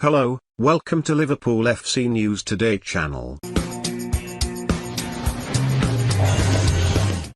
Hello, welcome to Liverpool FC News Today channel.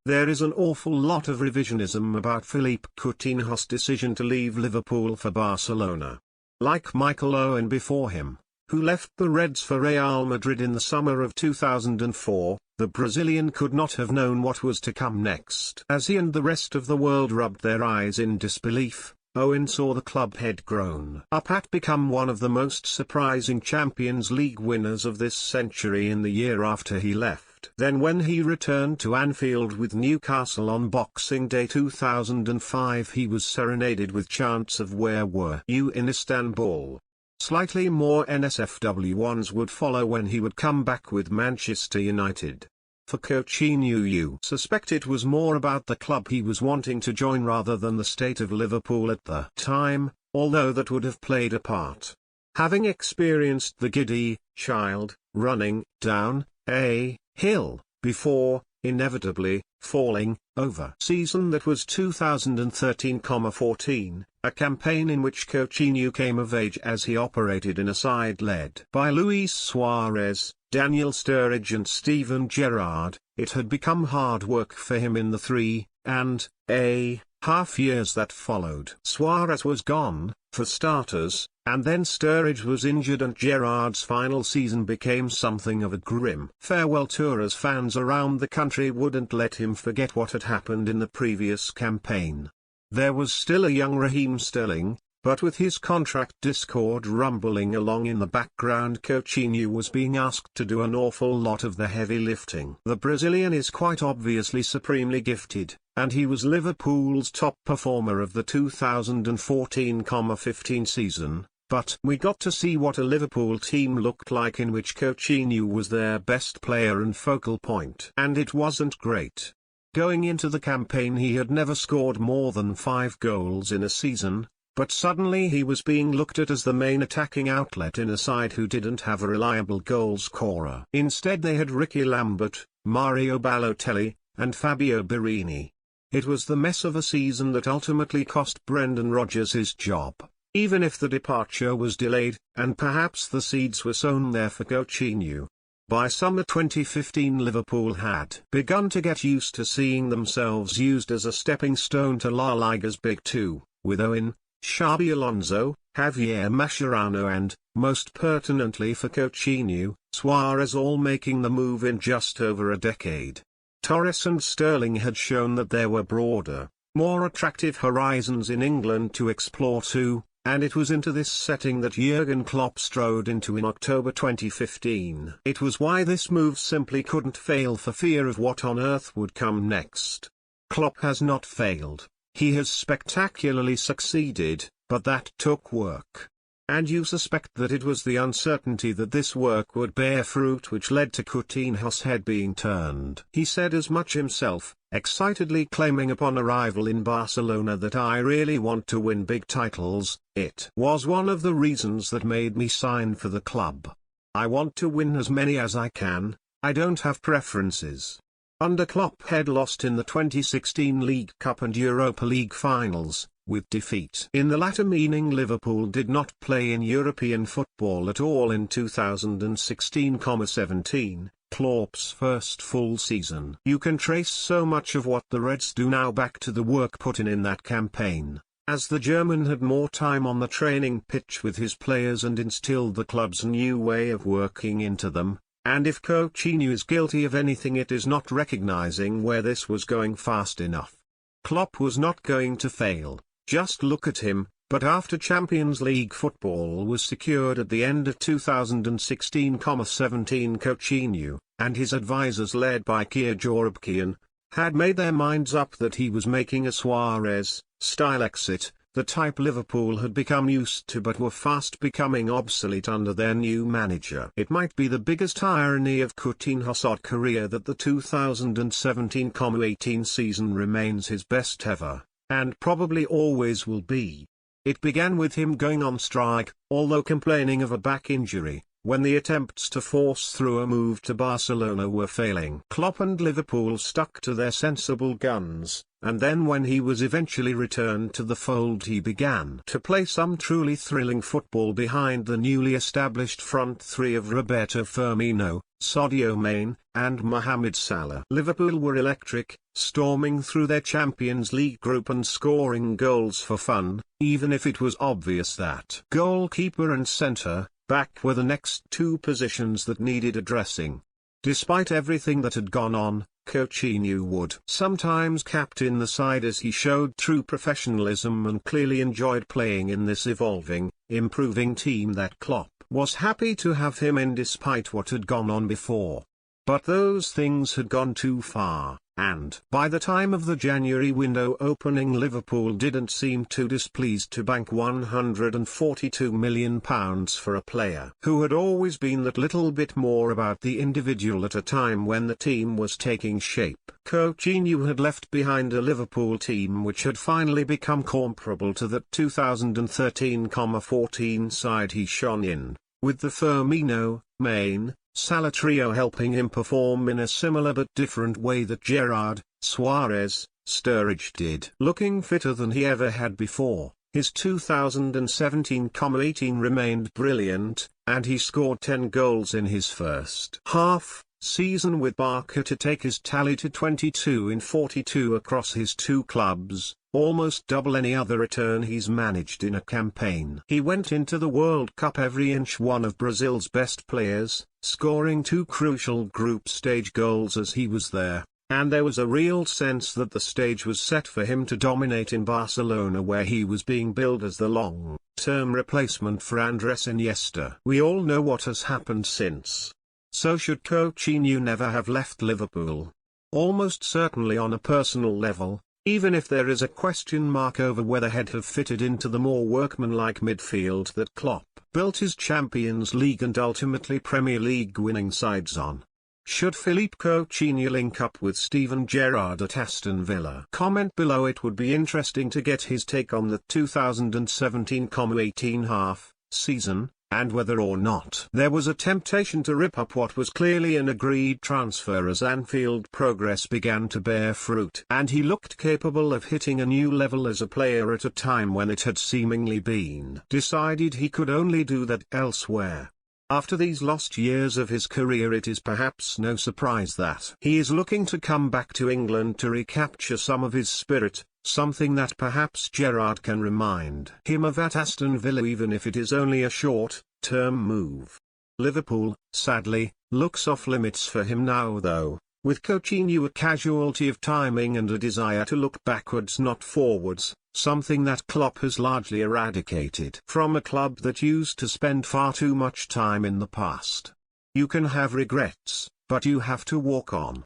There is an awful lot of revisionism about Philippe Coutinho's decision to leave Liverpool for Barcelona. Like Michael Owen before him, who left the Reds for Real Madrid in the summer of 2004, the Brazilian could not have known what was to come next. As he and the rest of the world rubbed their eyes in disbelief, Owen saw the club head grown up at become one of the most surprising Champions League winners of this century in the year after he left. Then when he returned to Anfield with Newcastle on Boxing Day 2005, he was serenaded with chants of "Where were you in Istanbul?" Slightly more NSFW ones would follow when he would come back with Manchester United. For Coutinho, you suspect it was more about the club he was wanting to join rather than the state of Liverpool at the time, although that would have played a part. Having experienced the giddy child running down a hill before, inevitably, falling over season that was 2013-14, a campaign in which Coutinho came of age as he operated in a side led by Luis Suarez, Daniel Sturridge and Steven Gerrard, it had become hard work for him in the 3.5 years that followed. Suarez was gone, for starters, and then Sturridge was injured and Gerrard's final season became something of a grim farewell tour as fans around the country wouldn't let him forget what had happened in the previous campaign. There was still a young Raheem Sterling, but with his contract discord rumbling along in the background, Coutinho was being asked to do an awful lot of the heavy lifting. The Brazilian is quite obviously supremely gifted, and he was Liverpool's top performer of the 2014-15 season, but we got to see what a Liverpool team looked like in which Coutinho was their best player and focal point. And it wasn't great. Going into the campaign he had never scored more than 5 goals in a season, but suddenly he was being looked at as the main attacking outlet in a side who didn't have a reliable goal scorer. Instead they had Ricky Lambert, Mario Balotelli, and Fabio Borini. It was the mess of a season that ultimately cost Brendan Rodgers his job, even if the departure was delayed, and perhaps the seeds were sown there for Coutinho. By summer 2015 Liverpool had begun to get used to seeing themselves used as a stepping stone to La Liga's Big Two, with Owen, Xabi Alonso, Javier Mascherano and, most pertinently for Coutinho, Suarez all making the move in just over a decade. Torres and Sterling had shown that there were broader, more attractive horizons in England to explore too, and it was into this setting that Jurgen Klopp strode into in October 2015. It was why this move simply couldn't fail for fear of what on earth would come next. Klopp has not failed. He has spectacularly succeeded, but that took work. And you suspect that it was the uncertainty that this work would bear fruit which led to Coutinho's head being turned. He said as much himself, excitedly claiming upon arrival in Barcelona that "I really want to win big titles, it was one of the reasons that made me sign for the club. I want to win as many as I can, I don't have preferences." Under Klopp had lost in the 2016 League Cup and Europa League finals, with defeat in the latter meaning Liverpool did not play in European football at all in 2016-17, Klopp's first full season. You can trace so much of what the Reds do now back to the work put in that campaign, as the German had more time on the training pitch with his players and instilled the club's new way of working into them. And if Coutinho is guilty of anything, it is not recognizing where this was going fast enough. Klopp was not going to fail, just look at him, but after Champions League football was secured at the end of 2016-17, Coutinho, and his advisors led by Kia Joorabchian, had made their minds up that he was making a Suarez-style exit, the type Liverpool had become used to but were fast becoming obsolete under their new manager. It might be the biggest irony of Coutinho's odd career that the 2017-18 season remains his best ever, and probably always will be. It began with him going on strike, although complaining of a back injury, when the attempts to force through a move to Barcelona were failing. Klopp and Liverpool stuck to their sensible guns, and then when he was eventually returned to the fold he began to play some truly thrilling football behind the newly established front three of Roberto Firmino, Sadio Mane, and Mohamed Salah. Liverpool were electric, storming through their Champions League group and scoring goals for fun, even if it was obvious that goalkeeper and centre-back were the next two positions that needed addressing. Despite everything that had gone on, Coutinho would sometimes captain the side as he showed true professionalism and clearly enjoyed playing in this evolving, improving team that Klopp was happy to have him in despite what had gone on before. But those things had gone too far, and by the time of the January window opening Liverpool didn't seem too displeased to bank £142 million for a player who had always been that little bit more about the individual at a time when the team was taking shape. Coutinho had left behind a Liverpool team which had finally become comparable to that 2013-14 side he shone in, with the Firmino, Mane, Salah trio helping him perform in a similar but different way that Gerrard, Suarez, Sturridge did. Looking fitter than he ever had before, his 2017-18 remained brilliant, and he scored 10 goals in his first half season with Barca to take his tally to 22 in 42 across his two clubs, almost double any other return he's managed in a campaign. He went into the World Cup every inch one of Brazil's best players, scoring 2 crucial group stage goals as he was there, and there was a real sense that the stage was set for him to dominate in Barcelona where he was being billed as the long-term replacement for Andres Iniesta. We all know what has happened since. So should Coutinho never have left Liverpool. Almost certainly on a personal level, even if there is a question mark over whether he'd have fitted into the more workmanlike midfield that Klopp built his Champions League and ultimately Premier League winning sides on. Should Philippe Coutinho link up with Steven Gerrard at Aston Villa? Comment below. It would be interesting to get his take on the 2017-18 half-season, and whether or not there was a temptation to rip up what was clearly an agreed transfer as Anfield progress began to bear fruit. And he looked capable of hitting a new level as a player at a time when it had seemingly been decided he could only do that elsewhere. After these lost years of his career, it is perhaps no surprise that he is looking to come back to England to recapture some of his spirit, something that perhaps Gerrard can remind him of at Aston Villa, even if it is only a short-term move. Liverpool, sadly, looks off limits for him now though, with Coutinho a casualty of timing and a desire to look backwards not forwards, something that Klopp has largely eradicated from a club that used to spend far too much time in the past. You can have regrets, but you have to walk on.